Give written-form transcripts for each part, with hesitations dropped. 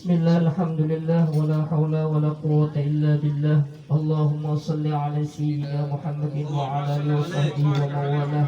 Bismillah, alhamdulillah, wala hawla wala quwwata illa billah. Allahumma salli ala sayyidina Muhammadin wa ala alihi wa sahbihi wa mawalah.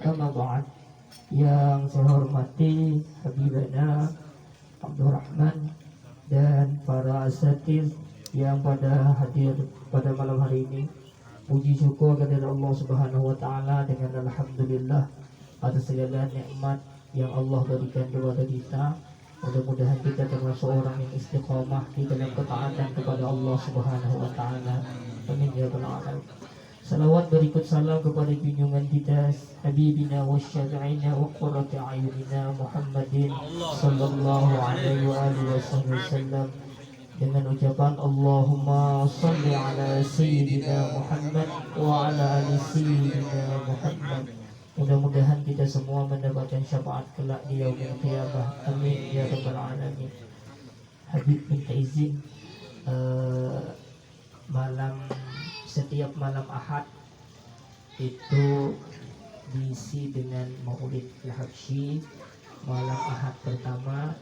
Amma ba'd. Yang saya hormati Habibana Abdurrahman dan para asatiz yang pada hadir pada malam hari ini. Puji syukur kepada Allah Subhanahu wa taala dengan alhamdulillah atas segala nikmat yang Allah berikan kepada kita. Mudah-mudahan kita termasuk orang yang istiqamah di dalam ketaatan kepada Allah Subhanahu wa taala. Amin ya rabbal alamin. Salawat berikut salam kepada junjungan kita Habibina wa syafi'ina wa qurrati ayunina Muhammadin sallallahu alaihi wa alihi wasallam dengan ucapan Allahumma salli ala sayyidina Muhammad wa ala ali sayyidina Muhammad. Mudah-mudahan kita semua mendapatkan syafaat kelak di yaumil qiyamah. Amin ya rabbal alamin. Habib minta izin setiap malam Ahad itu diisi dengan Maulid Al-Habsyi. Malam Ahad pertama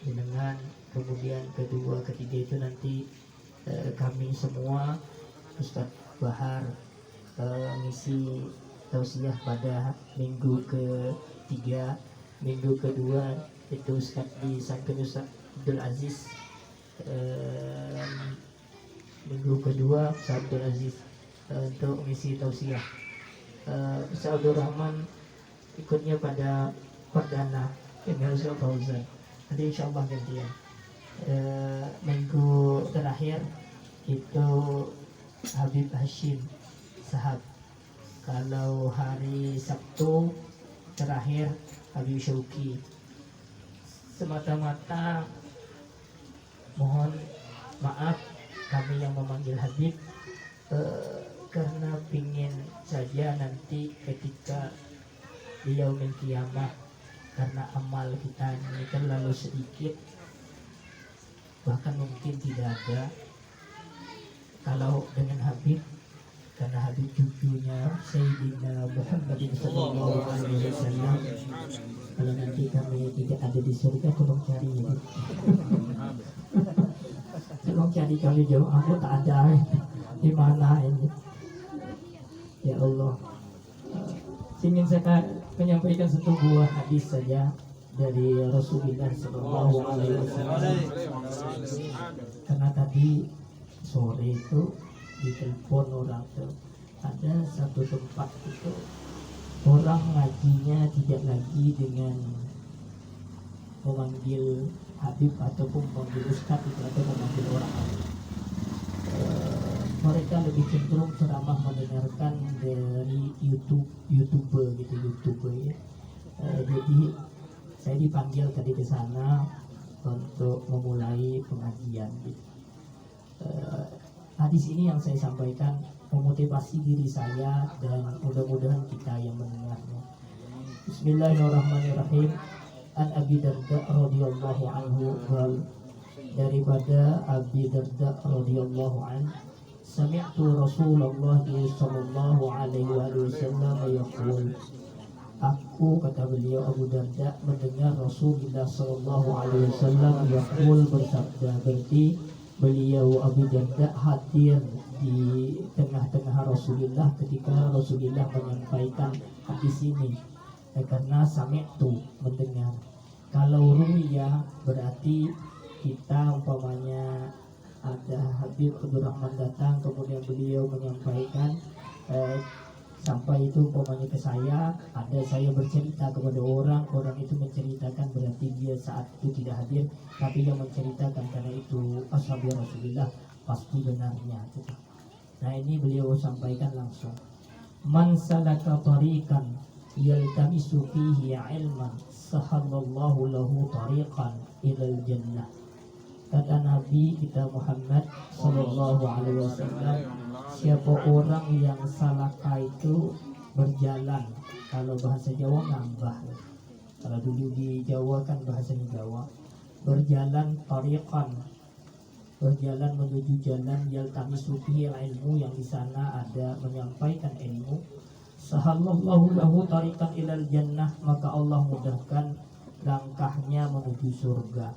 dengan kemudian kedua, ketiga itu nanti kami semua Ustaz Bahar ngisi tausiah pada minggu ketiga. Minggu kedua itu Ustaz disangkan Ustaz Abdul Aziz. Minggu kedua Ustaz Abdul Aziz untuk mengisi tausiah. Ustaz Abdul Rahman ikutnya pada perdana dengan Ustaz Fauzan. Nanti insyaallah gantian. Minggu terakhir itu Habib Hashim Sahab. Kalau hari Sabtu terakhir Habib Syauki. Semata-mata mohon maaf kami yang memanggil Habib karena pingin saja nanti ketika di yaumil qiyamah, karena amal kita ini terlalu sedikit, bahkan mungkin tidak ada. Kalau dengan Habib, karena Habib cucunya Sayyidina Muhammadin sallallahu alaihi wasallam, kalau nanti kami tidak ada di surga, tolong cari ya. Tolong cari kami jauh, aku tak ada di mana ini. Ya Allah, ingin saya menyampaikan satu buah hadis saja dari Rasulullah sallallahu alaihi wasallam. Karena tadi sore itu ditelepon orang tuh, ada satu tempat itu orang ngajinya tidak lagi dengan memanggil Habib ataupun memanggil Ustaz itu, atau memanggil orang. Mereka lebih cenderung ceramah mendengarkan dari YouTuber ya. Jadi saya dipanggil tadi ke sana untuk memulai pengajian gitu. Hadis ini yang saya sampaikan memotivasi diri saya dan mudah-mudahan kita yang mendengarnya. Bismillahirrahmanirrahim. An Abi Darda radhiyallahu anhu qala, daripada Abi Darda radhiyallahu anhu, sami'tu Rasulullah sallallahu alaihi wasallam yaqul, aku, kata beliau Abu Darda, mendengar Rasulullah sallallahu alaihi wasallam yaqul, bersabda. Berarti beliau Abu Darda hadir di tengah-tengah Rasulullah ketika Rasulullah menyampaikan hadis ini. Karena sami'tu, mendengar. Kalau ruya berarti kita umpamanya ada Habib Abdurrahman datang, kemudian beliau menyampaikan, sampai itu umpamanya ke saya, ada saya bercerita kepada orang itu menceritakan, berarti dia saat itu tidak hadir, tapi yang menceritakan karena itu ashabi Rasulullah, pasti benarnya. Nah ini beliau sampaikan langsung. Man salaka tariqan yaltamisu fihi ilman sahallallahu lahu tariqan ilal jannah. Kata Nabi kita Muhammad sallallahu alaihi wasallam, siapa orang yang salaka itu berjalan, kalau bahasa Jawa nambah, kalau dulu di Jawa kan bahasanya Jawa, berjalan tariqan, berjalan menuju jalan, yaltamisu fihi ilmu, yang di sana ada menyampaikan ilmu, sahallallahu lahu tariqan ilal jannah, maka Allah mudahkan langkahnya menuju surga.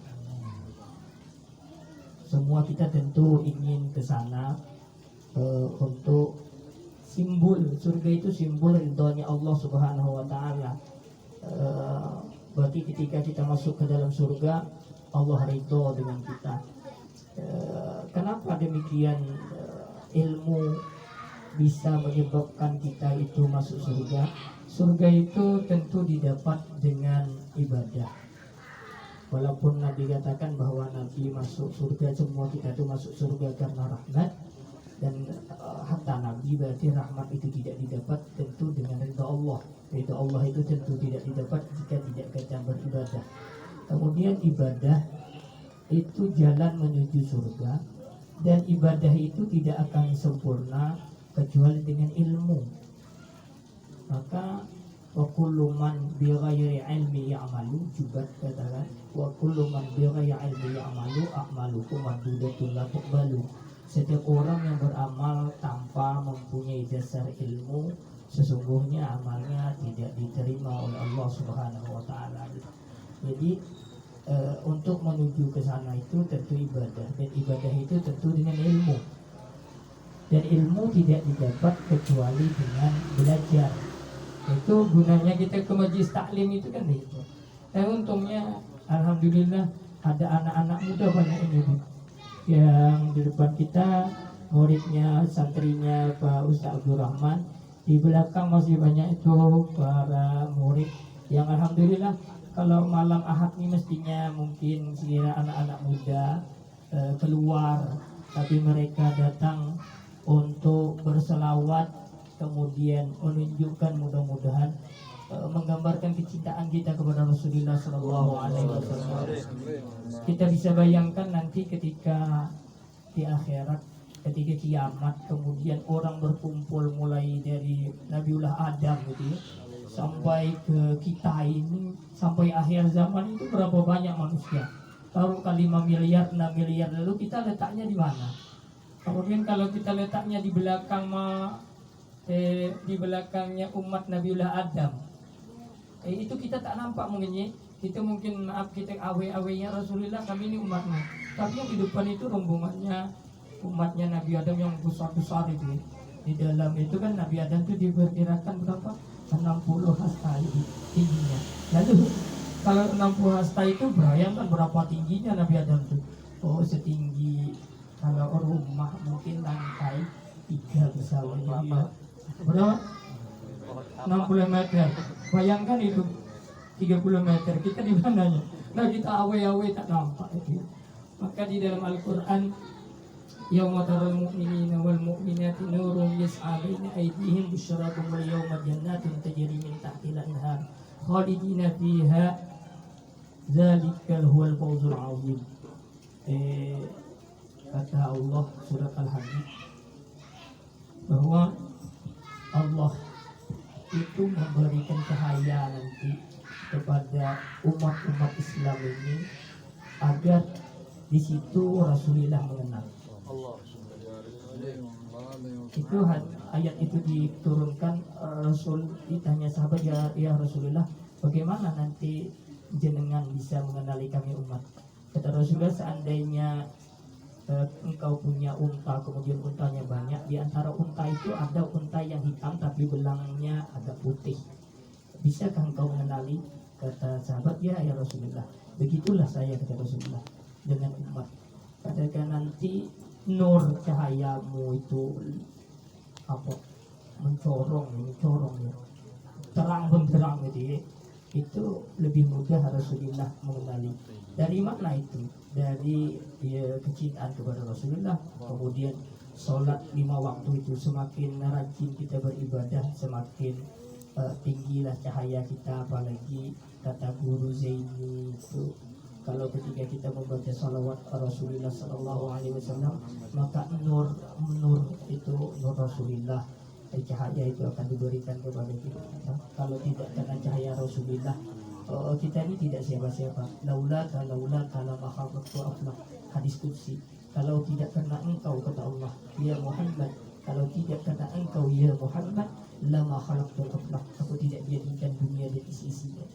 semua kita tentu ingin ke sana untuk simbol surga itu simbol ridhonya Allah Subhanahu wa taala. Berarti ketika kita masuk ke dalam surga, Allah ridho dengan kita. Kenapa demikian? Ilmu bisa menyebabkan kita itu masuk surga. Surga itu tentu didapat dengan ibadah. Walaupun Nabi katakan bahwa Nabi masuk surga, semua kita itu masuk surga karena rahmat. Dan hatta Nabi, berarti rahmat itu tidak didapat tentu dengan ridha Allah. Ridha Allah itu tentu tidak didapat jika tidak kita beribadah. Kemudian ibadah itu jalan menuju surga, dan ibadah itu tidak akan sempurna kecuali dengan ilmu. Maka wa kullu man bighairi ilmi ya'malu, juga katakan wa kullu man bighairi ilmi ya'malu a'malukum maddudatun la tuqbalu. Setiap orang yang beramal tanpa mempunyai dasar ilmu, sesungguhnya amalnya tidak diterima oleh Allah Subhanahu wa taala. Jadi untuk menuju ke sana itu tentu ibadah, dan ibadah itu tentu dengan ilmu. Dan ilmu tidak didapat kecuali dengan belajar. Itu gunanya kita ke majelis taklim itu kan begitu. Untungnya alhamdulillah ada anak-anak muda banyak ini yang di depan kita, muridnya, santrinya Pak Ustaz Abdul Rahman. Di belakang masih banyak itu para murid yang alhamdulillah kalau malam Ahad ini mestinya mungkin sekira anak-anak muda keluar, tapi mereka datang untuk berselawat, kemudian menunjukkan mudah-mudahan menggambarkan kecintaan kita kepada Rasulullah SAW. Kita bisa bayangkan nanti ketika di akhirat, ketika kiamat, kemudian orang berkumpul mulai dari Nabiullah Adam gitu ya, sampai ke kita ini, sampai akhir zaman itu berapa banyak manusia? Taruhkan 5 miliar, 6 miliar, lalu kita letaknya di mana? Kemudian kalau kita letaknya di belakang di belakangnya umat Nabiullah Adam, itu kita tak nampak mungkin. Kita mungkin maaf kita awe-awenya Rasulullah, kami ini umatnya. Tapi yang di depan itu rombongannya umatnya Nabi Adam yang besar-besar itu. Di dalam itu kan Nabi Adam itu diperkirakan berapa? 60 hasta tingginya. Lalu kalau 60 hasta itu bayangkan berapa tingginya Nabi Adam itu. Oh, setinggi kalau rumah mungkin lantai 3 misalnya dia. Berapa? 60 meter. Bayangkan itu 30 meter. Kita di mananya? Nah, kita awe-awe tak nampak itu. Maka di dalam Al-Quran, yauma taral mu'minina wal mu'minati nurun yas'a baina aydihim busyrakum wal yawma jannatin tajri min tahtiha al-anhar khalidina fiha dzalikal huwal fawzul 'azim. Kata Allah surat Al-Hadid bahwa Allah itu memberikan cahaya nanti kepada umat-umat Islam ini agar di situ Rasulullah mengenal. Itu ayat itu diturunkan, Rasul ditanya sahabat, ya Rasulullah, bagaimana nanti jenengan bisa mengenali kami umat? Kata Rasulullah, seandainya engkau punya unta, kemudian untanya banyak, di antara unta itu ada unta yang hitam tapi belangnya agak putih, bisakah engkau mengenali? Kata sahabat, ya Rasulullah, begitulah saya, kata Rasulullah, dengan umat. Katakan nanti nur cahayamu itu apa, mencorong ya, terang benderang gitu ya, itu lebih mudah Rasulullah mengenali. Dari mana itu? Dari kecintaan kepada Rasulullah. Kemudian sholat 5 waktu itu, semakin rajin kita beribadah, semakin tinggilah cahaya kita. Apalagi kata guru Zaini itu, kalau ketika kita membaca salawat Rasulullah SAW, maka nur itu, nur Rasulullah, cahaya itu akan diberikan kepada kita. Kalau tidak karena cahaya Rasulullah, kita ini tidak siapa-siapa. Laula lama khalaqtu aflaq, hadis qudsi. Kalau tidak karena engkau, kata Allah, ya Muhammad, kalau tidak karena engkau ya Muhammad, lama khalaqtu aflaq, aku tidak jadikan dunia dan isi-isinya.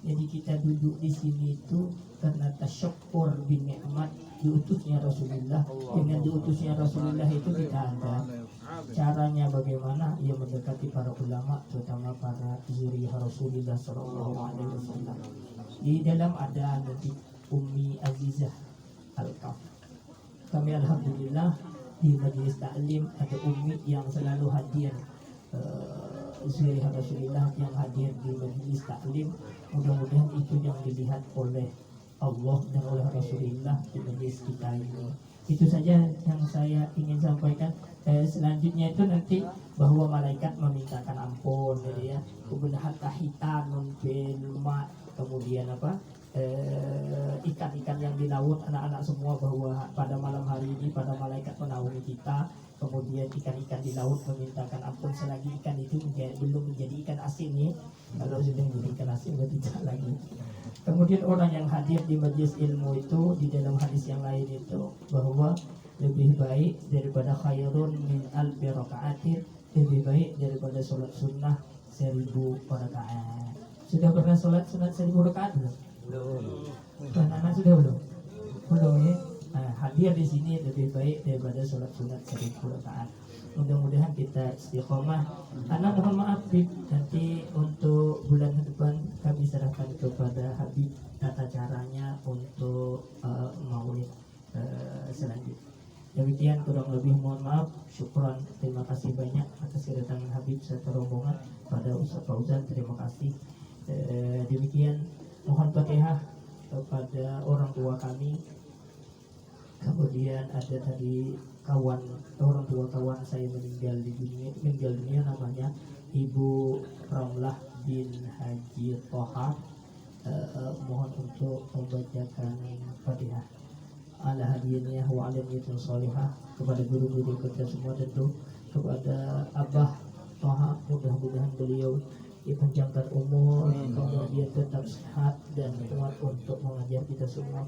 Jadi kita duduk di sini itu karena tasyukkur bin nikmat diutusnya Rasulullah. Dengan diutusnya Rasulullah itu kita ada caranya bagaimana ia mendekati para ulama, terutama para zuriyah Rasulullah Sallallahu Alaihi Wasallam. Di dalam ada nanti Ummi Azizah Al-Kaf. Kami alhamdulillah di majelis taklim ada Ummi yang selalu hadir, zuriyah Rasulullah yang hadir di majelis taklim. Mudah-mudahan itu yang dilihat oleh Allah dan oleh Rasulullah di majelis kita ini. Itu saja yang saya ingin sampaikan. Selanjutnya itu nanti bahwa malaikat memintakan ampun, jadi ya, kemudian hatta hitanun bil ma, kemudian apa, ikan-ikan yang di laut, anak-anak semua, bahwa pada malam hari ini pada malaikat menaungi kita. Kemudian ikan-ikan di laut memintakan ampun selagi ikan itu belum menjadi ikan asin ya. Kalau sudah menjadi ikan asin berarti tidak lagi. Kemudian orang yang hadir di majelis ilmu itu di dalam hadis yang lain itu bahwa lebih baik daripada khairun min alfi raka'atin, lebih baik daripada sholat sunnah 1000 rakaat. Sudah pernah sholat sunat 1000 rakaat belum? Belum. Anak sudah belum? Belum ya. Nah, hadir di sini lebih baik daripada sholat sunat 1000 rakaat. Mudah-mudahan kita istiqomah. Anak mohon maaf Bib, nanti untuk bulan depan kami serahkan kepada Habib tata caranya untuk maulid selanjutnya. Demikian kurang lebih mohon maaf. Syukran, terima kasih banyak atas kedatangan Habib serta rombongan. Pada Ustaz Fauzan terima kasih. Demikian mohon Fatihah kepada orang tua kami. Kemudian ada tadi kawan, orang tua kawan saya meninggal dunia namanya Ibu Ramlah bin Haji Toha. Mohon untuk membacakan Fatihah ala hadiahnya wa alamiyatul salihah kepada guru-guru kita semua, tentu kepada Abah Toha, mudah-mudahan beliau dipanjangkan umur, kemudian tetap sehat dan kuat untuk mengajar kita semua.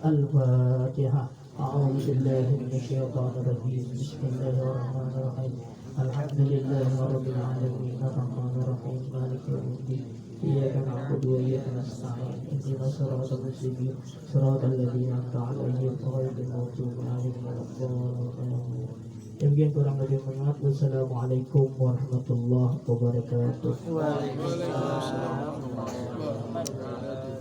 Al-Fatihah. A'udzu billahi minasyaitonir rajim. Bismillahirrahmanirrahim. Alhamdulillahi rabbil alamin. Arrahmanir rahim. Maliki yaumiddin. Iyyaka na'budu wa iyyaka nasta'in. Ihdinas siratal mustaqim. Siratal ladzina an'amta 'alaihim ghairil maghdubi 'alaihim waladdallin. Demikian kurang lebih mengat. Wassalamualaikum warahmatullahi wabarakatuh. Waalaikumsalam warahmatullahi wabarakatuh.